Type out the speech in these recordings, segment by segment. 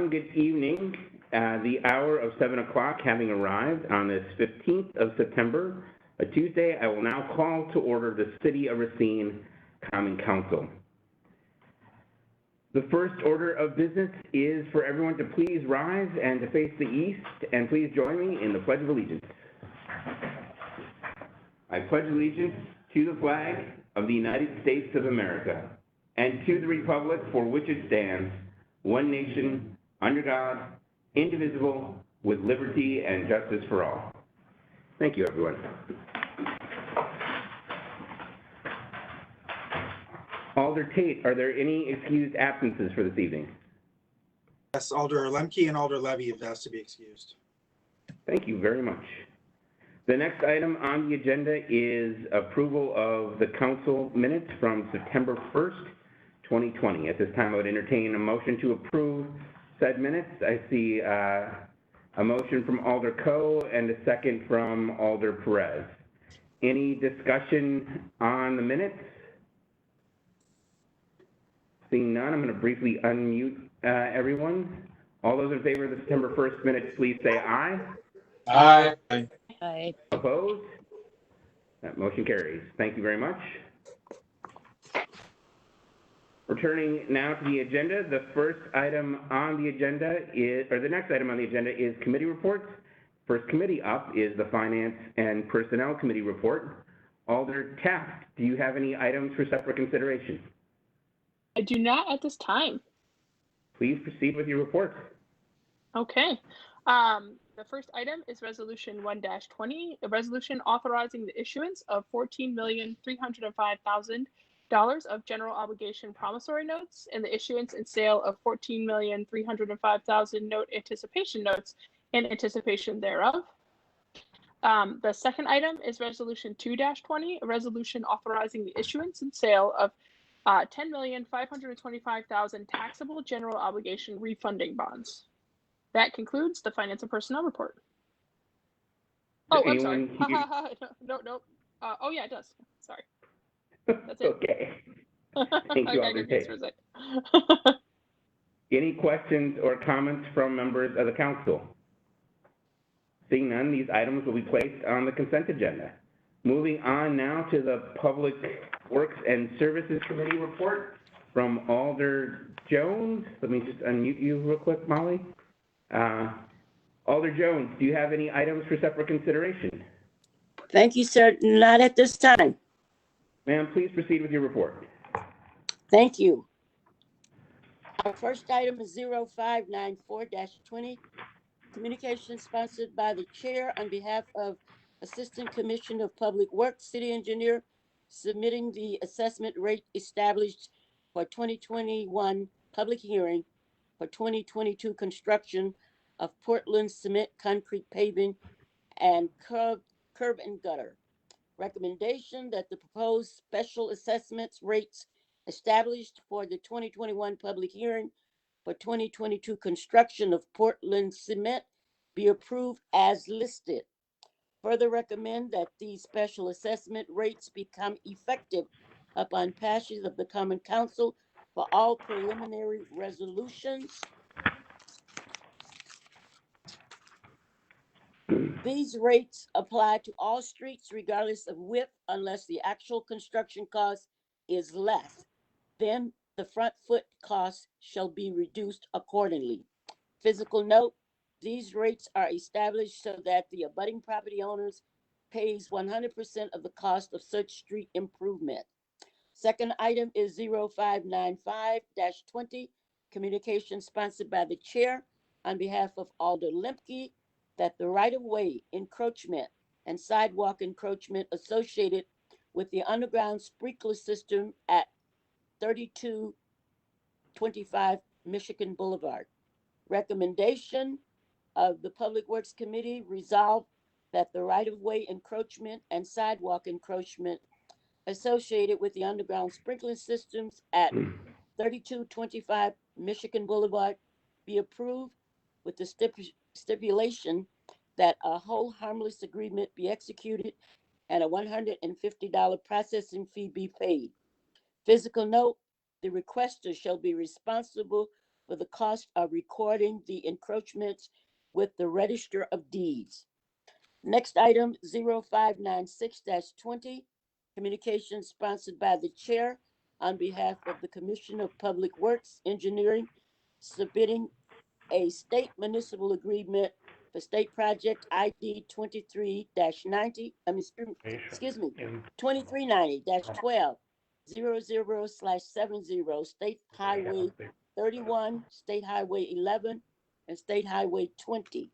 everyone. Good evening. The hour of 7 o'clock having arrived on this 15th of September, a Tuesday, I will now call to order the City of Racine Common Council. The first order of business is for everyone to please rise and to face the east, and please join me in the Pledge of Allegiance. I pledge allegiance to the flag of the United States of America and to the republic for which it stands, one nation, under God, indivisible, with liberty and justice for all. Thank you, everyone. Alder Tate, are there any excused absences for this evening? Yes, Alder Lemke and Alder Levy have asked to be excused. Thank you very much. The next item on the agenda is approval of the council minutes from September 1st, 2020. At this time, I would entertain a motion to approve said minutes. I see a motion from Alder Coe and a second from Alder Perez. Any discussion on the minutes? Seeing none, I'm going to briefly unmute everyone. All those in favor of the September 1st minutes, please say aye. Aye. Aye. Opposed? That motion carries. Thank you very much. Returning now to the agenda, the first item on the agenda is, or the next item on the agenda is committee reports. First committee up is the Finance and Personnel Committee report. Alder Taft, do you have any items for separate consideration? I do not at this time. Please proceed with your report. Okay. The first item is Resolution 1-20, a resolution authorizing the issuance of $14,305,000 of general obligation promissory notes and the issuance and sale of $14,305,000 note anticipation notes in anticipation thereof. The second item is Resolution 2-20, a resolution authorizing the issuance and sale of $10,525,000 taxable general obligation refunding bonds. That concludes the Finance and Personnel report. Oh, I'm sorry. No. Oh, yeah, it does. Sorry. That's it. Okay. Thank you, Alder Tate. Any questions or comments from members of the council? Seeing none, these items will be placed on the consent agenda. Moving on now to the Public Works and Services Committee report from Alder Jones. Let me just unmute you real quick, Molly. Alder Jones, do you have any items for separate consideration? Thank you, sir. Not at this time. Ma'am, please proceed with your report. Thank you. Our first item is 0594-20, communication sponsored by the chair on behalf of Assistant Commissioner of Public Works, City Engineer, submitting the assessment rate established for 2021 public hearing for 2022 construction of Portland cement, concrete paving, and curb and gutter. Recommendation that the proposed special assessments rates established for the 2021 public hearing for 2022 construction of Portland cement be approved as listed. Further recommend that these special assessment rates become effective upon passage of the Common Council for all preliminary resolutions. These rates apply to all streets regardless of width unless the actual construction cost is less. Then the front foot cost shall be reduced accordingly. Physical note, these rates are established so that the abutting property owners pays 100% of the cost of such street improvement. Second item is 0595-20, communication sponsored by the chair on behalf of Alder Lemke, that the right-of-way encroachment and sidewalk encroachment associated with the underground sprinkler system at 3225 Michigan Boulevard. Recommendation of the Public Works Committee resolved that the right-of-way encroachment and sidewalk encroachment associated with the underground sprinkler systems at 3225 Michigan Boulevard be approved with the stipulation that a whole harmless agreement be executed and a $150 processing fee be paid. Physical note, the requester shall be responsible for the cost of recording the encroachments with the Register of Deeds. Next item, 0596-20, communication sponsored by the chair on behalf of the Commission of Public Works Engineering, submitting a state municipal agreement for state project ID 23-90, excuse me, 2390-12, 00/70, State Highway 31, State Highway 11, and State Highway 20.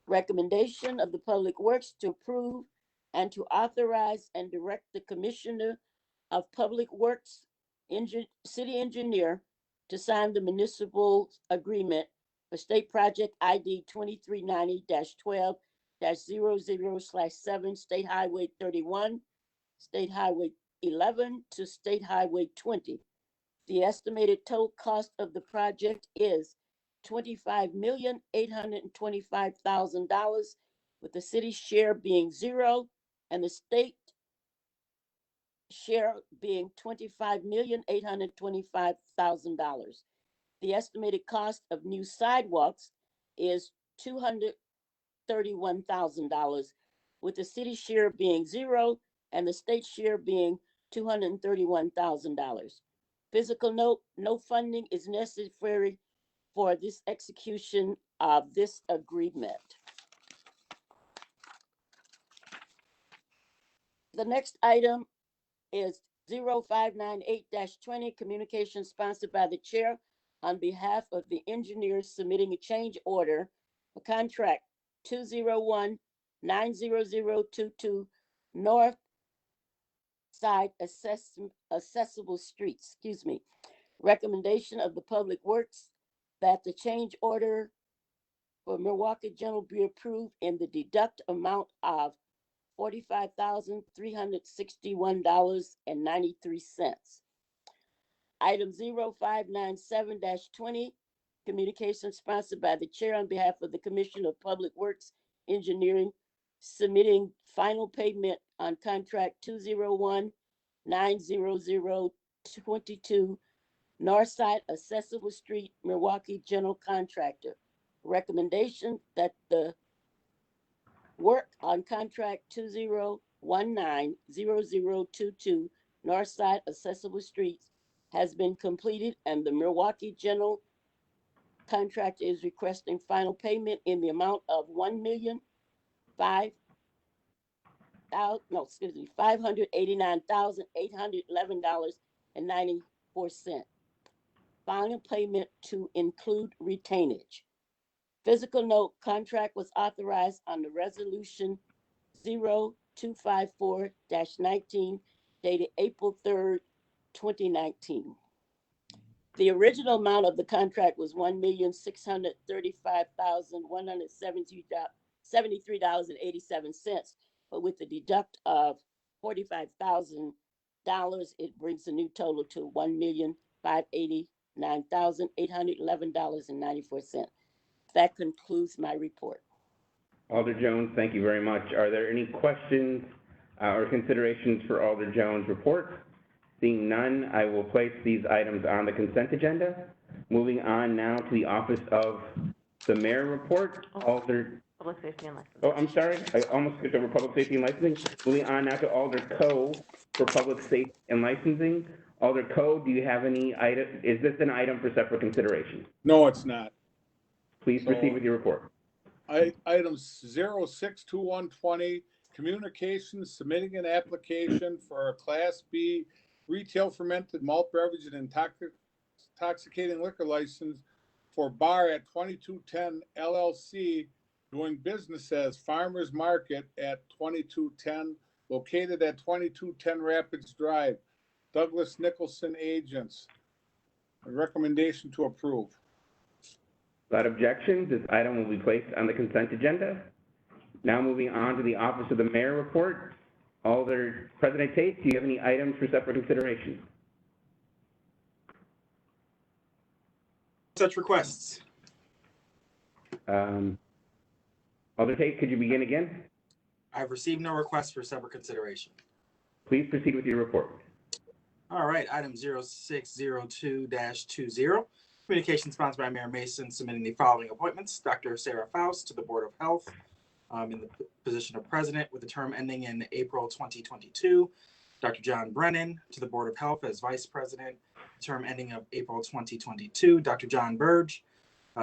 Recommendation of the Public Works to approve and to authorize and direct the Commissioner of Public Works, City Engineer, to sign the municipal agreement for State Project ID 2390-12-00/7, State Highway 31, State Highway 11 to State Highway 20. The estimated total cost of the project is $25,825,000, with the city share being $0 and the state share being $25,825,000. The estimated cost of new sidewalks is $231,000, with the city share being $0 and the state share being $231,000. Physical note, no funding is necessary for this execution of this agreement. The next item is 0598-20, communication sponsored by the chair on behalf of the engineers submitting a change order for contract 201-90022 North Side Accessible Streets, Recommendation of the Public Works that the change order for Milwaukee General be approved in the deduct amount of $45,361.93. Item 0597-20, communication sponsored by the chair on behalf of the Commission of Public Works Engineering, submitting final payment on contract 201-90022 Northside Accessible Street, Milwaukee General Contractor. Recommendation that the work on contract 201-90022 Northside Accessible Streets has been completed, and the Milwaukee General Contractor is requesting final payment in the amount of $589,811.94. Final payment to include retainage. Physical note, contract was authorized under Resolution 0254-19 dated April 3rd, 2019. The original amount of the contract was $1,635,173.87, but with the deduct of $45,000, it brings the new total to $1,589,811.94. That concludes my report. Alder Jones, thank you very much. Are there any questions or considerations for Alder Jones' report? Seeing none, I will place these items on the consent agenda. Moving on now to the Office of the Mayor report. Alder. Public safety and licensing. Oh, I'm sorry. I almost skipped over public safety and licensing. Moving on now to Alder Coe for public safety and licensing. Alder Coe, do you have any item? Is this an item for separate consideration? No, it's not. Please proceed with your report. Items 062120, communications, submitting an application for a Class B retail fermented malt beverage and intoxicating liquor license for bar at 2210 LLC, doing business as Farmers Market at 2210, located at 2210 Rapids Drive. Douglas Nicholson Agents. A recommendation to approve. Without objections, this item will be placed on the consent agenda. Now moving on to the Office of the Mayor report. Alder President Tate, do you have any items for separate consideration? Such requests. Alder Tate, could you begin again? I've received no requests for separate consideration. Please proceed with your report. All right, item 0602-20, Communication sponsored by Mayor Mason submitting the following appointments. Dr. Sarah Faust to the Board of Health in the position of president with a term ending in April 2022. Dr. John Brennan to the Board of Health as vice president, term ending of April 2022. Dr. John Burge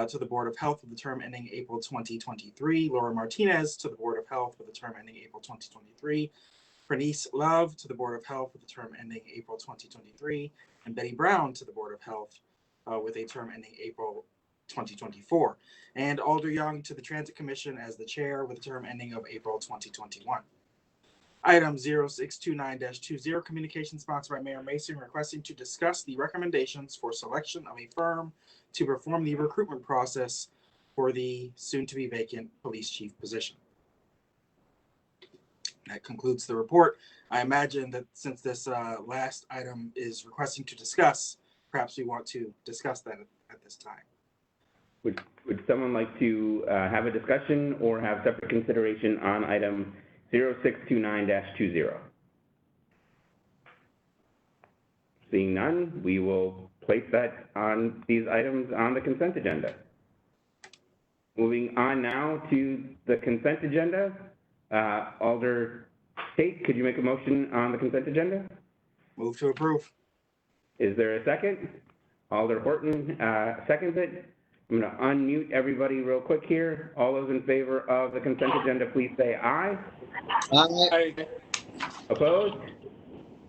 to the Board of Health with a term ending April 2023. Laura Martinez to the Board of Health with a term ending April 2023. Bernice Love to the Board of Health with a term ending April 2023. And Betty Brown to the Board of Health with a term ending April 2024. And Alder Young to the Transit Commission as the chair with a term ending of April 2021. Item 0629-20, communication sponsored by Mayor Mason requesting to discuss the recommendations for selection of a firm to perform the recruitment process for the soon-to-be vacant police chief position. That concludes the report. I imagine that since this last item is requesting to discuss, perhaps we want to discuss that at this time. Would someone like to have a discussion or have separate consideration on item 0629-20? Seeing none, we will place that on these items on the consent agenda. Moving on now to the consent agenda. Alder Tate, could you make a motion on the consent agenda? Move to approve. Is there a second? Alder Horton seconds it. I'm going to unmute everybody real quick here. All those in favor of the consent agenda, please say aye. Aye. Opposed?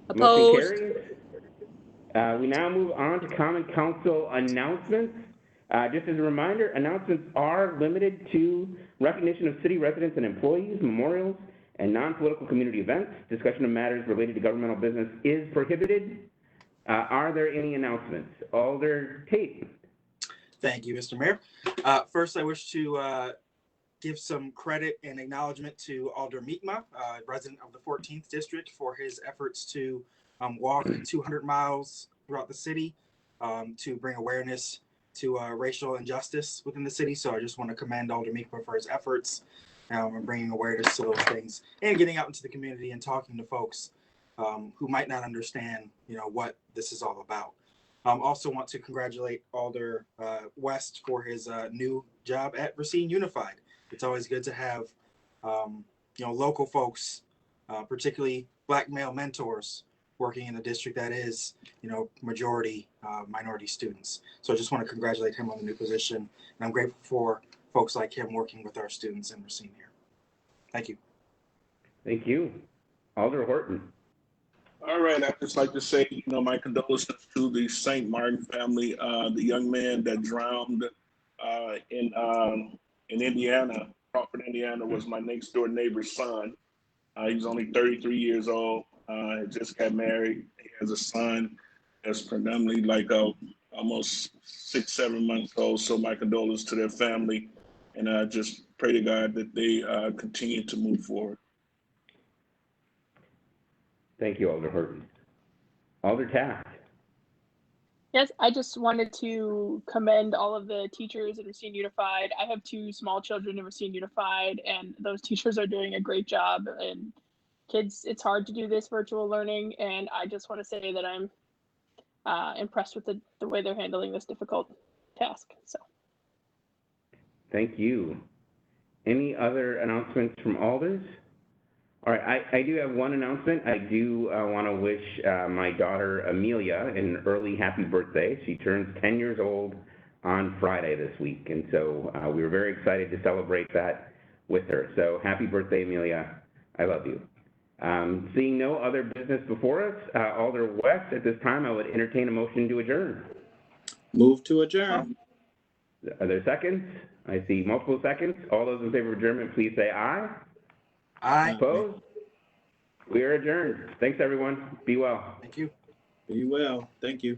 Opposed. Motion carries. We now move on to Common Council announcements. Just as a reminder, announcements are limited to recognition of city residents and employees, memorials, and non-political community events. Discussion of matters related to governmental business is prohibited. Are there any announcements? Alder Tate. Thank you, Mr. Mayor. First, I wish to give some credit and acknowledgement to Alder Mi'kmaq, resident of the 14th District, for his efforts to walk 200 miles throughout the city to bring awareness to racial injustice within the city. So I just want to commend Alder Mi'kmaq for his efforts and bringing awareness to those things and getting out into the community and talking to folks who might not understand, what this is all about. Also want to congratulate Alder West for his new job at Racine Unified. It's always good to have, local folks, particularly Black male mentors, working in a district that is, majority minority students. So I just want to congratulate him on the new position, and I'm grateful for folks like him working with our students in Racine here. Thank you. Thank you. Alder Horton. All right, I'd just like to say, my condolences to the St. Martin family. The young man that drowned in Indiana, Crawford, Indiana, was my next door neighbor's son. He was only 33 years old. Just got married. He has a son that's predominantly almost 6-7 months old. So my condolences to their family, and I just pray to God that they continue to move forward. Thank you, Alder Horton. Alder Taft. Yes, I just wanted to commend all of the teachers at Racine Unified. I have 2 small children in Racine Unified, and those teachers are doing a great job. And kids, it's hard to do this virtual learning, and I just want to say that I'm impressed with the way they're handling this difficult task. So, Thank you. Any other announcements from alders? All right, I do have one announcement. I do want to wish my daughter Amelia an early happy birthday. She turns 10 years old on Friday this week, and so we were very excited to celebrate that with her. So happy birthday, Amelia. I love you. Seeing no other business before us, Alder West, at this time, I would entertain a motion to adjourn. Move to adjourn. Are there seconds? I see multiple seconds. All those in favor of adjournment, please say aye. Aye. Opposed? We are adjourned. Thanks, everyone. Be well. Thank you. Be well. Thank you.